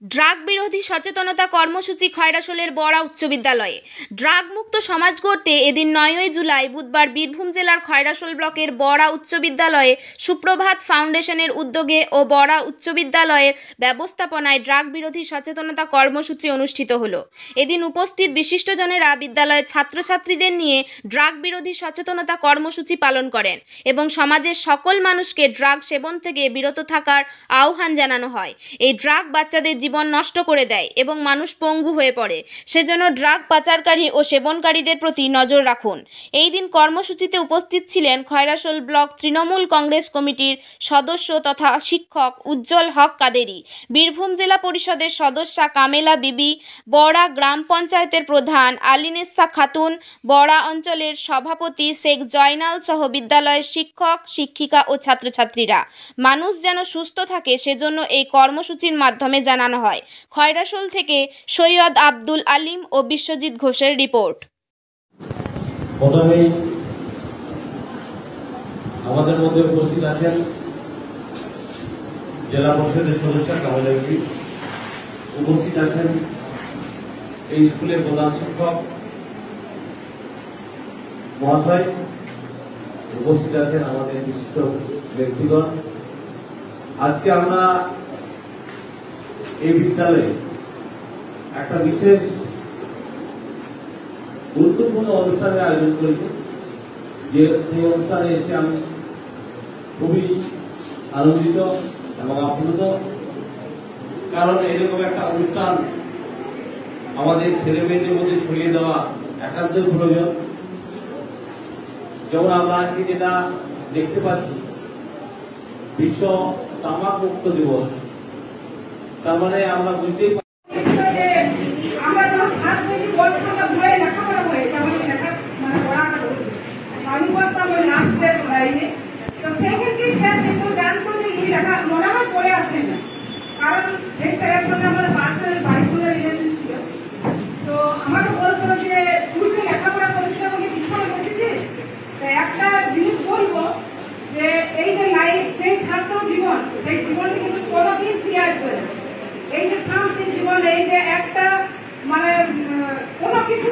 Drug বিরোধী সচেতনতা কর্মসূচি খয়রাশোলের বড়া উচ্চ বিদ্যালয়ে। ড্রাগ মুক্ত সমাজ গড়তে এদিন 9ই জুলাই বুধবার বীরভূম জেলার খয়রাশোল ব্লকের বড়া উচ্চ বিদ্যালয়ে সুপ্রভাত ফাউন্ডেশনের উদ্যোগে ও বড়া উচ্চ বিদ্যালয়ের ব্যবস্থাপনায় ড্রাগ বিরোধী সচেতনতা কর্মসূচি অনুষ্ঠিত হলো। এদিন উপস্থিত বিশিষ্টজনেরা বিদ্যালয়ের ছাত্রছাত্রীদের নিয়ে ড্রাগ বিরোধী সচেতনতা কর্মসূচি পালন করেন এবং সমাজের সকল মানুষকে ড্রাগ সেবন থেকে বিরত থাকার আহ্বান জানানো হয়। এই ড্রাগ বাচ্চাদের জীবন নষ্ট করে দেয় এবং মানুষ পঙ্গু হয়ে পড়ে, সেজন্য ড্রাগ পাচারকারী ও সেবনকারীদের প্রতি নজর রাখুন। এই দিন কর্মসূচিতে উপস্থিত ছিলেন খয়রাশোল ব্লক তৃণমূল কংগ্রেস কমিটির সদস্য তথা শিক্ষক উজ্জ্বল হক কাদেরি, বীরভূম জেলা পরিষদের সদস্যা কামেলা বিবি, বড়া গ্রাম পঞ্চায়েতের প্রধান আলিনেসা খাতুন, বড়া অঞ্চলের সভাপতি শেখ জয়নাল সহ বিদ্যালয়ের শিক্ষক শিক্ষিকা ও ছাত্রছাত্রীরা। মানুষ যেন সুস্থ থাকে সেজন্য এই কর্মসূচির মাধ্যমে জানানো হয়। খয়রাশোল থেকে সৈয়দ আব্দুল আলিম ও বিশ্বজিৎ ঘোষের রিপোর্ট। প্রথমেই আমাদের মধ্যে উপস্থিত আছেন জেলা পরিষদের সদস্য কামেলা বিবি, উপস্থিত আছেন এই স্কুলের প্রধান শিক্ষক মহাশয়, উপস্থিত আছেন আমাদের বিশিষ্ট ব্যক্তিগণ। আজকে আমরা এই বিদ্যালয়ে একটা বিশেষ গুরুত্বপূর্ণ অনুষ্ঠানের আয়োজন করেছি, যে সেই অনুষ্ঠানে এসে আমি খুবই আনন্দিত এবং আপ্লুত, কারণ এরকম একটা অনুষ্ঠান আমাদের ছেলে মেয়েদের মধ্যে ছড়িয়ে দেওয়া একান্ত প্রয়োজন। যেমন আমরা আজকে যেটা দেখতে পাচ্ছি, বিশ্ব তামাক মুক্ত দিবস, তার মানে আমরা বুঝতেই কারণ সেই স্যারের সঙ্গে আমার পার্সোনাল বাড়ির রিলেশন ছিল। তো আমাকে বলতো যে তুই তো লেখাপড়া করেছিল বলে পিছনে বসেছিস। একটা জিনিস বলবো যে এই যে লাইফ, যে ছাত্র জীবন, সেই জীবনটি কিন্তু কোনোদিন ফিরে আসবে না। এই যে শান্তি জীবন, এই যে একটা মানে কোনো কিছু